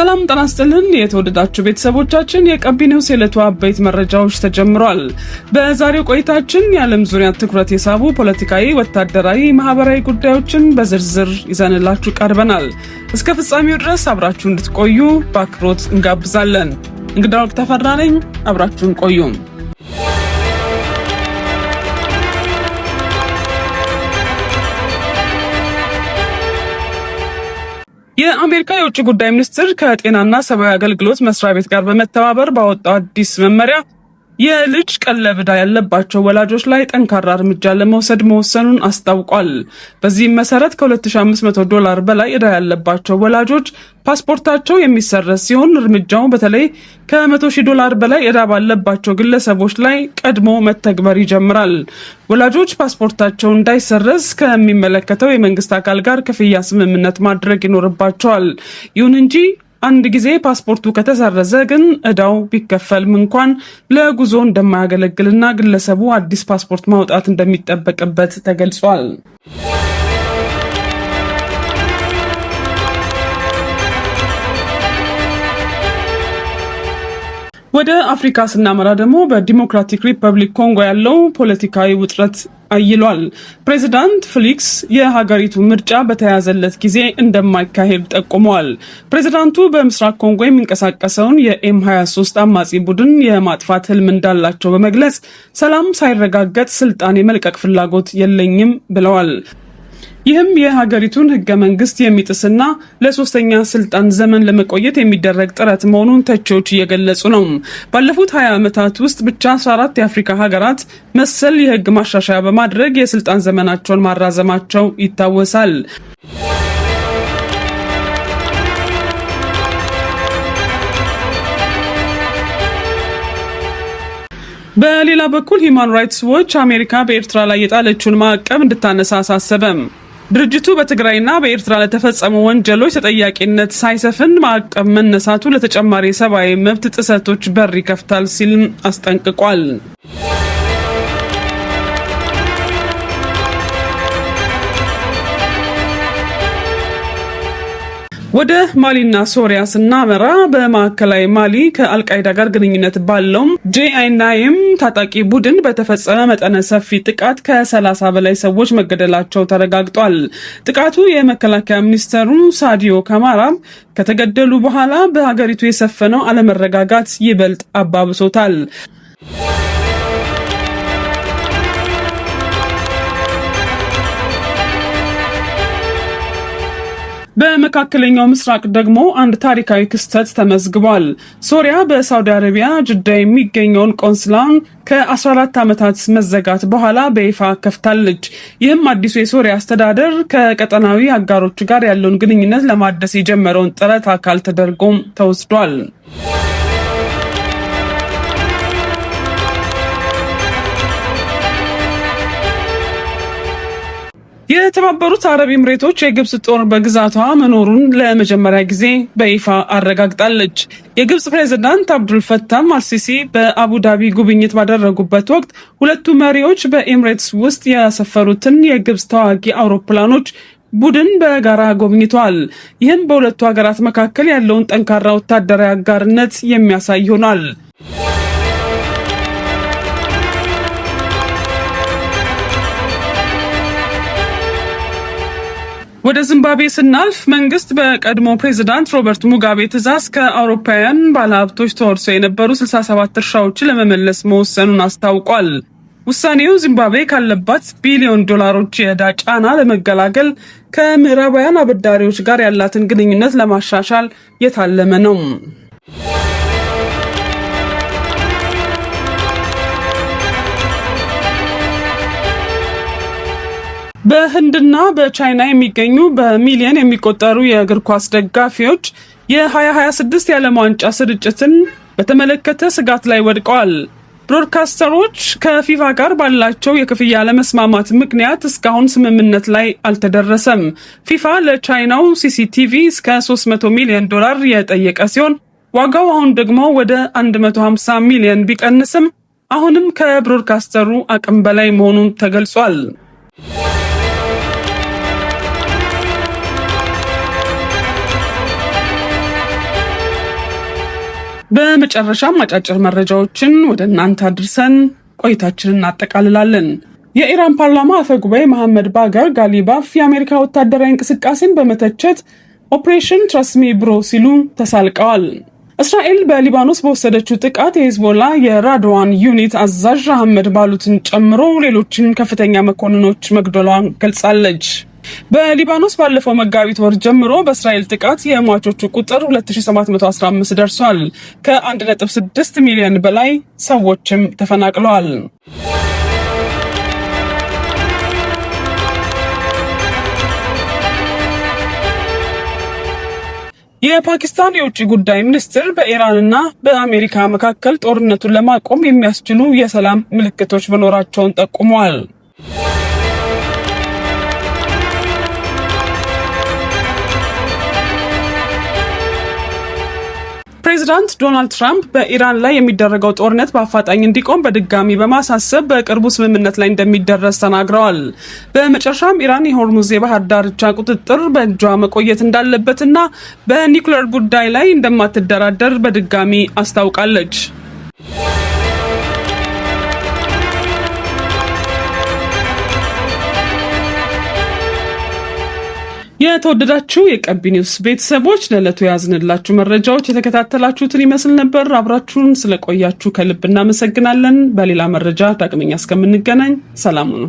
ሰላም ጤና ይስጥልን የተወደዳችሁ ቤተሰቦቻችን የቀቢኔው የዕለቱ አበይት መረጃዎች ተጀምሯል። በዛሬው ቆይታችን የዓለም ዙሪያ ትኩረት የሳቡ ፖለቲካዊ፣ ወታደራዊ፣ ማህበራዊ ጉዳዮችን በዝርዝር ይዘንላችሁ ቀርበናል። እስከ ፍጻሜው ድረስ አብራችሁ እንድትቆዩ በአክብሮት እንጋብዛለን። እንግዳው ተፈራ ነኝ። አብራችሁን ቆዩ። የአሜሪካ የውጭ ጉዳይ ሚኒስትር ከጤናና ሰብአዊ አገልግሎት መስሪያ ቤት ጋር በመተባበር ባወጣው አዲስ መመሪያ የልጅ ቀለብ ዕዳ ያለባቸው ወላጆች ላይ ጠንካራ እርምጃ ለመውሰድ መወሰኑን አስታውቋል። በዚህም መሰረት $2500 በላይ ዕዳ ያለባቸው ወላጆች ፓስፖርታቸው የሚሰረዝ ሲሆን እርምጃው በተለይ $100,000 በላይ ዕዳ ባለባቸው ግለሰቦች ላይ ቀድሞ መተግበር ይጀምራል። ወላጆች ፓስፖርታቸው እንዳይሰረዝ ከሚመለከተው የመንግስት አካል ጋር ክፍያ ስምምነት ማድረግ ይኖርባቸዋል። ይሁን እንጂ አንድ ጊዜ ፓስፖርቱ ከተሰረዘ ግን ዕዳው ቢከፈልም እንኳን ለጉዞ እንደማያገለግልና ግለሰቡ አዲስ ፓስፖርት ማውጣት እንደሚጠበቅበት ተገልጿል። ወደ አፍሪካ ስናመራ ደግሞ በዲሞክራቲክ ሪፐብሊክ ኮንጎ ያለው ፖለቲካዊ ውጥረት አይሏል። ፕሬዝዳንት ፌሊክስ የሀገሪቱ ምርጫ በተያዘለት ጊዜ እንደማይካሄድ ጠቁመዋል። ፕሬዝዳንቱ በምስራቅ ኮንጎ የሚንቀሳቀሰውን የኤም23 አማጺ ቡድን የማጥፋት ህልም እንዳላቸው በመግለጽ ሰላም ሳይረጋገጥ ስልጣን የመልቀቅ ፍላጎት የለኝም ብለዋል። ይህም የሀገሪቱን ህገ መንግስት የሚጥስና ለሶስተኛ ስልጣን ዘመን ለመቆየት የሚደረግ ጥረት መሆኑን ተቺዎች እየገለጹ ነው። ባለፉት 20 ዓመታት ውስጥ ብቻ 14 የአፍሪካ ሀገራት መሰል የህግ ማሻሻያ በማድረግ የስልጣን ዘመናቸውን ማራዘማቸው ይታወሳል። በሌላ በኩል ሂውማን ራይትስ ዎች አሜሪካ በኤርትራ ላይ የጣለችውን ማዕቀብ እንድታነሳ አሳሰበም። ድርጅቱ በትግራይና በኤርትራ ለተፈጸሙ ወንጀሎች ተጠያቂነት ሳይሰፍን ማዕቀብ መነሳቱ ለተጨማሪ ሰብአዊ መብት ጥሰቶች በር ይከፍታል ሲል አስጠንቅቋል። ወደ ማሊና ሶሪያ ስናመራ በማዕከላዊ ማሊ ከአልቃይዳ ጋር ግንኙነት ባለው ጄአይናይም ታጣቂ ቡድን በተፈጸመ መጠነ ሰፊ ጥቃት ከ30 በላይ ሰዎች መገደላቸው ተረጋግጧል። ጥቃቱ የመከላከያ ሚኒስተሩ ሳዲዮ ካማራ ከተገደሉ በኋላ በሀገሪቱ የሰፈነው አለመረጋጋት ይበልጥ አባብሶታል። በመካከለኛው ምስራቅ ደግሞ አንድ ታሪካዊ ክስተት ተመዝግቧል። ሶሪያ በሳውዲ አረቢያ ጅዳ የሚገኘውን ቆንስላን ከ14 ዓመታት መዘጋት በኋላ በይፋ ከፍታለች። ይህም አዲሱ የሶሪያ አስተዳደር ከቀጠናዊ አጋሮቹ ጋር ያለውን ግንኙነት ለማደስ የጀመረውን ጥረት አካል ተደርጎም ተወስዷል። የተባበሩት አረብ ኤምሬቶች የግብጽ ጦር በግዛቷ መኖሩን ለመጀመሪያ ጊዜ በይፋ አረጋግጣለች። የግብጽ ፕሬዝዳንት አብዱል ፈታህ አልሲሲ በአቡዳቢ ጉብኝት ባደረጉበት ወቅት ሁለቱ መሪዎች በኤምሬትስ ውስጥ ያሰፈሩትን የግብጽ ተዋጊ አውሮፕላኖች ቡድን በጋራ ጎብኝተዋል። ይህም በሁለቱ ሀገራት መካከል ያለውን ጠንካራ ወታደራዊ አጋርነት የሚያሳይ ሆኗል። ወደ ዚምባብዌ ስናልፍ መንግስት በቀድሞ ፕሬዝዳንት ሮበርት ሙጋቤ ትዕዛዝ ከአውሮፓውያን ባለሀብቶች ተወርሰው የነበሩ 67 እርሻዎችን ለመመለስ መወሰኑን አስታውቋል። ውሳኔው ዚምባብዌ ካለባት $ቢሊዮን የዕዳ ጫና ለመገላገል ከምዕራባውያን አበዳሪዎች ጋር ያላትን ግንኙነት ለማሻሻል የታለመ ነው። በህንድና በቻይና የሚገኙ በሚሊዮን የሚቆጠሩ የእግር ኳስ ደጋፊዎች የ2026 የዓለም ዋንጫ ስርጭትን በተመለከተ ስጋት ላይ ወድቀዋል። ብሮድካስተሮች ከፊፋ ጋር ባላቸው የክፍያ አለመስማማት ምክንያት እስካሁን ስምምነት ላይ አልተደረሰም። ፊፋ ለቻይናው ሲሲቲቪ እስከ $300 ሚሊዮን የጠየቀ ሲሆን ዋጋው አሁን ደግሞ ወደ $150 ሚሊዮን ቢቀንስም አሁንም ከብሮድካስተሩ አቅም በላይ መሆኑን ተገልጿል። በመጨረሻም አጫጭር መረጃዎችን ወደ እናንተ አድርሰን ቆይታችንን እናጠቃልላለን። የኢራን ፓርላማ አፈ ጉባኤ መሐመድ ባገር ጋሊባፍ የአሜሪካ ወታደራዊ እንቅስቃሴን በመተቸት ኦፕሬሽን ትረስት ሚ ብሮ ሲሉ ተሳልቀዋል። እስራኤል በሊባኖስ በወሰደችው ጥቃት የሂዝቦላ የራድዋን ዩኒት አዛዥ አህመድ ባሉትን ጨምሮ ሌሎችን ከፍተኛ መኮንኖች መግደሏን ገልጻለች። በሊባኖስ ባለፈው መጋቢት ወር ጀምሮ በእስራኤል ጥቃት የሟቾቹ ቁጥር 2715 ደርሷል። ከ1.6 ሚሊዮን በላይ ሰዎችም ተፈናቅለዋል። የፓኪስታን የውጭ ጉዳይ ሚኒስትር በኢራንና በአሜሪካ መካከል ጦርነቱን ለማቆም የሚያስችሉ የሰላም ምልክቶች መኖራቸውን ጠቁመዋል። ፕሬዚዳንት ዶናልድ ትራምፕ በኢራን ላይ የሚደረገው ጦርነት በአፋጣኝ እንዲቆም በድጋሚ በማሳሰብ በቅርቡ ስምምነት ላይ እንደሚደረስ ተናግረዋል። በመጨረሻም ኢራን የሆርሙዝ የባህር ዳርቻ ቁጥጥር በእጇ መቆየት እንዳለበትና በኒውክሌር ጉዳይ ላይ እንደማትደራደር በድጋሚ አስታውቃለች። የተወደዳችሁ የቀቢ ኒውስ ቤተሰቦች ለዕለቱ ያዝንላችሁ መረጃዎች የተከታተላችሁትን ይመስል ነበር። አብራችሁን ስለቆያችሁ ከልብ እናመሰግናለን። በሌላ መረጃ ዳግመኛ እስከምንገናኝ ሰላም ሁኑ።